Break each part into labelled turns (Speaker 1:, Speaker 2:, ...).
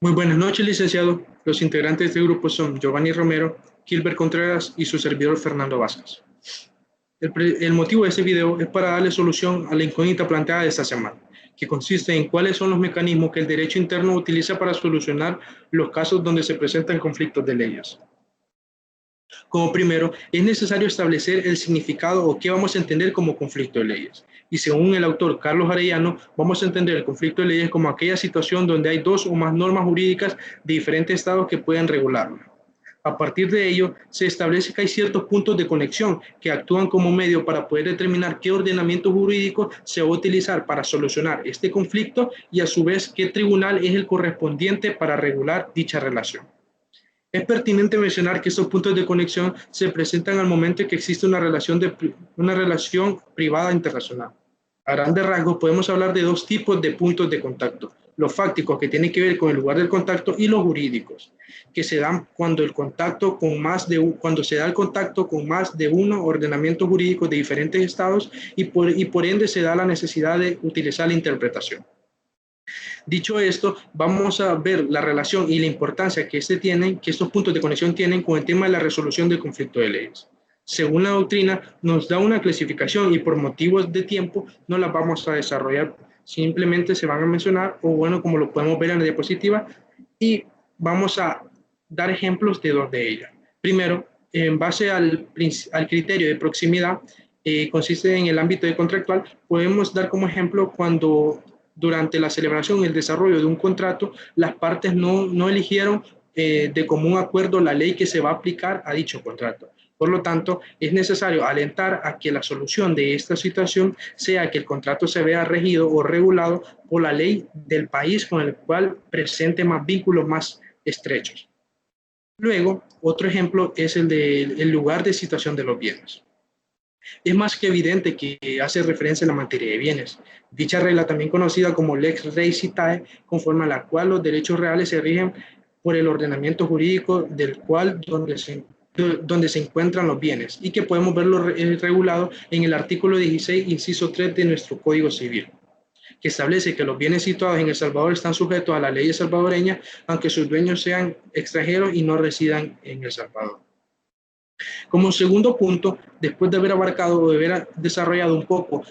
Speaker 1: Muy buenas noches, licenciado. Los integrantes del grupo son Giovanni Romero, Gilbert Contreras y su servidor Fernando Vázquez. El motivo de este video es para darle solución a la incógnita planteada de esta semana, que consiste en cuáles son los mecanismos que el derecho interno utiliza para solucionar los casos donde se presentan conflictos de leyes. Como primero, es necesario establecer el significado o qué vamos a entender como conflicto de leyes. Y según el autor Carlos Arellano, vamos a entender el conflicto de leyes como aquella situación donde hay dos o más normas jurídicas de diferentes estados que pueden regularlo. A partir de ello, se establece que hay ciertos puntos de conexión que actúan como medio para poder determinar qué ordenamiento jurídico se va a utilizar para solucionar este conflicto y a su vez qué tribunal es el correspondiente para regular dicha relación. Es pertinente mencionar que estos puntos de conexión se presentan al momento en que existe una relación privada internacional. A grandes rasgos podemos hablar de dos tipos de puntos de contacto: los fácticos, que tienen que ver con el lugar del contacto, y los jurídicos, que se dan cuando se da el contacto con más de uno ordenamiento jurídico de diferentes estados y por ende se da la necesidad de utilizar la interpretación. Dicho esto, vamos a ver la relación y la importancia que estos puntos de conexión tienen con el tema de la resolución del conflicto de leyes. Según la doctrina, nos da una clasificación y por motivos de tiempo no las vamos a desarrollar. Simplemente se van a mencionar, o bueno, como lo podemos ver en la diapositiva, y vamos a dar ejemplos de dos de ellas. Primero, en base al criterio de proximidad, consiste en el ámbito de contractual. Podemos dar como ejemplo cuando durante la celebración y el desarrollo de un contrato, las partes no eligieron de común acuerdo la ley que se va a aplicar a dicho contrato. Por lo tanto, es necesario alentar a que la solución de esta situación sea que el contrato se vea regido o regulado por la ley del país con el cual presente más vínculos más estrechos. Luego, otro ejemplo es el del lugar de situación de los bienes. Es más que evidente que hace referencia a la materia de bienes. Dicha regla, también conocida como lex rei citae, conforme a la cual los derechos reales se rigen por el ordenamiento jurídico del cual donde se encuentran los bienes, y que podemos verlo regulado en el artículo 16, inciso 3 de nuestro Código Civil, que establece que los bienes situados en El Salvador están sujetos a la ley salvadoreña, aunque sus dueños sean extranjeros y no residan en El Salvador. Como segundo punto, después de haber abarcado o de haber desarrollado un poco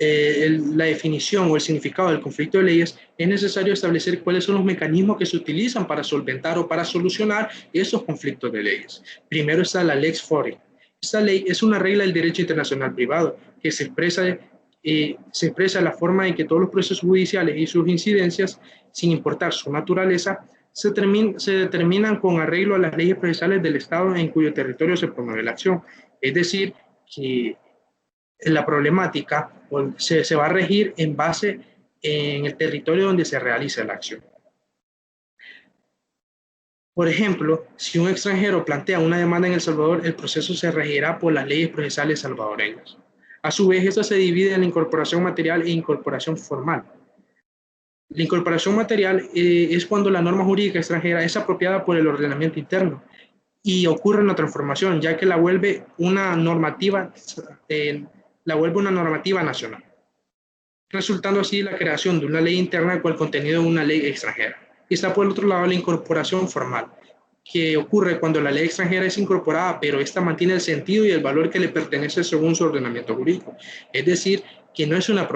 Speaker 1: la definición o el significado del conflicto de leyes, es necesario establecer cuáles son los mecanismos que se utilizan para solventar o para solucionar esos conflictos de leyes. Primero está la Lex Fori. Esta ley es una regla del derecho internacional privado que se expresa la forma en que todos los procesos judiciales y sus incidencias, sin importar su naturaleza, se determinan con arreglo a las leyes procesales del Estado en cuyo territorio se promueve la acción. Es decir, que la problemática se va a regir en base en el territorio donde se realiza la acción. Por ejemplo, si un extranjero plantea una demanda en El Salvador, el proceso se regirá por las leyes procesales salvadoreñas. A su vez, esta se divide en la incorporación material e incorporación formal. La incorporación material es cuando la norma jurídica extranjera es apropiada por el ordenamiento interno y ocurre una transformación, ya que la vuelve una normativa nacional, resultando así la creación de una ley interna con el contenido de una ley extranjera. Y está por el otro lado la incorporación formal, que ocurre cuando la ley extranjera es incorporada, pero esta mantiene el sentido y el valor que le pertenece según su ordenamiento jurídico. Es decir, que no es una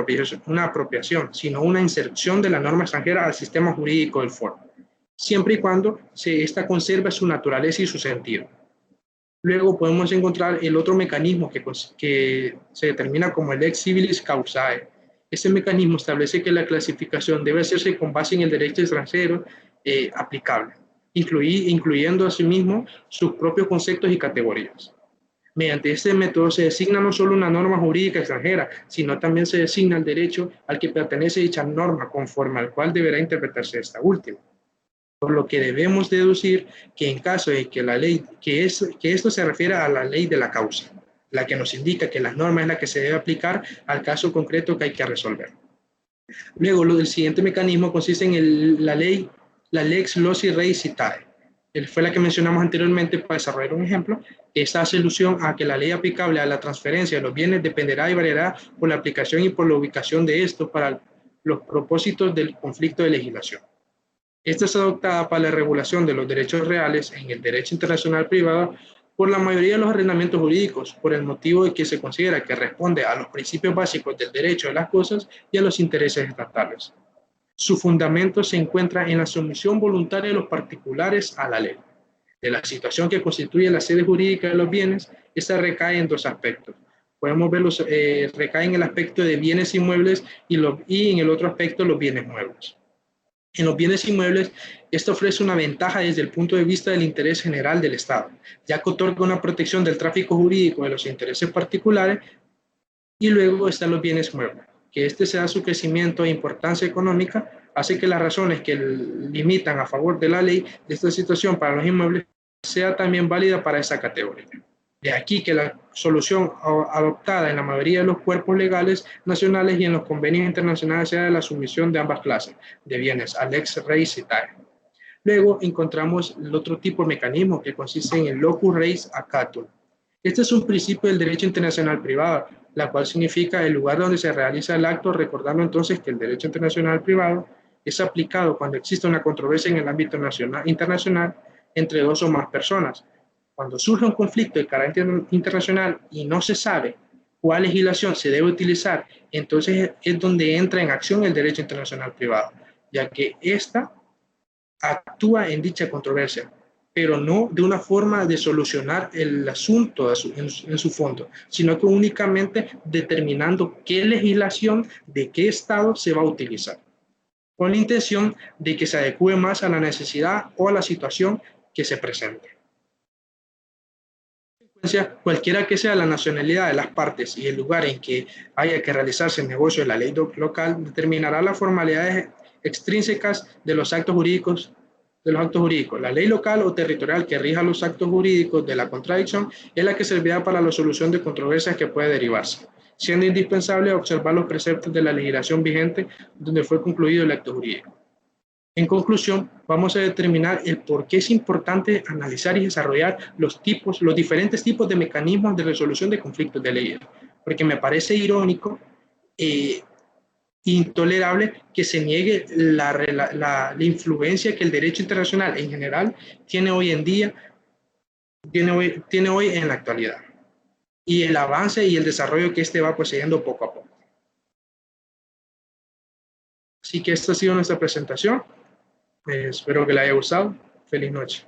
Speaker 1: apropiación, sino una inserción de la norma extranjera al sistema jurídico del foro, siempre y cuando esta conserve su naturaleza y su sentido. Luego podemos encontrar el otro mecanismo que se determina como el lex civilis causae. Este mecanismo establece que la clasificación debe hacerse con base en el derecho extranjero aplicable, incluyendo asimismo sus propios conceptos y categorías. Mediante este método se designa no solo una norma jurídica extranjera, sino también se designa el derecho al que pertenece dicha norma, conforme al cual deberá interpretarse esta última. Por lo que debemos deducir que en caso de que esto se refiere a la ley de la causa, la que nos indica que la norma es la que se debe aplicar al caso concreto que hay que resolver. Luego, el siguiente mecanismo consiste en la lex loci rei citae. Fue la que mencionamos anteriormente para desarrollar un ejemplo. Esta hace alusión a que la ley aplicable a la transferencia de los bienes dependerá y variará por la aplicación y por la ubicación de estos para los propósitos del conflicto de legislación. Esta es adoptada para la regulación de los derechos reales en el derecho internacional privado por la mayoría de los ordenamientos jurídicos, por el motivo de que se considera que responde a los principios básicos del derecho de las cosas y a los intereses estatales. Su fundamento se encuentra en la sumisión voluntaria de los particulares a la ley. De la situación que constituye la sede jurídica de los bienes, esta recae en dos aspectos. Podemos verlos, recae en el aspecto de bienes inmuebles y en el otro aspecto los bienes muebles. En los bienes inmuebles, esto ofrece una ventaja desde el punto de vista del interés general del Estado, ya que otorga una protección del tráfico jurídico de los intereses particulares, y luego están los bienes muebles, que este sea su crecimiento e importancia económica, hace que las razones que limitan a favor de la ley de esta situación para los inmuebles sea también válida para esa categoría. De aquí que la solución adoptada en la mayoría de los cuerpos legales nacionales y en los convenios internacionales sea de la sumisión de ambas clases de bienes al ex res citae. Luego encontramos el otro tipo de mecanismo que consiste en el locus res accatur. Este es un principio del derecho internacional privado, la cual significa el lugar donde se realiza el acto, recordando entonces que el derecho internacional privado es aplicado cuando existe una controversia en el ámbito internacional entre dos o más personas. Cuando surge un conflicto de carácter internacional y no se sabe cuál legislación se debe utilizar, entonces es donde entra en acción el derecho internacional privado, ya que ésta actúa en dicha controversia, pero no de una forma de solucionar el asunto en su fondo, sino que únicamente determinando qué legislación de qué estado se va a utilizar, con la intención de que se adecue más a la necesidad o a la situación que se presente. Cualquiera que sea la nacionalidad de las partes y el lugar en que haya que realizarse el negocio de la ley local, determinará las formalidades extrínsecas de los actos jurídicos. La ley local o territorial que rija los actos jurídicos de la contradicción es la que servirá para la solución de controversias que puede derivarse, siendo indispensable observar los preceptos de la legislación vigente donde fue concluido el acto jurídico. En conclusión, vamos a determinar el por qué es importante analizar y desarrollar los diferentes tipos de mecanismos de resolución de conflictos de leyes, porque me parece irónico e intolerable que se niegue la influencia que el derecho internacional en general tiene hoy en día, tiene hoy en la actualidad, y el avance y el desarrollo que este va poseyendo poco a poco. Así que esta ha sido nuestra presentación. Espero que les haya gustado. Feliz noche.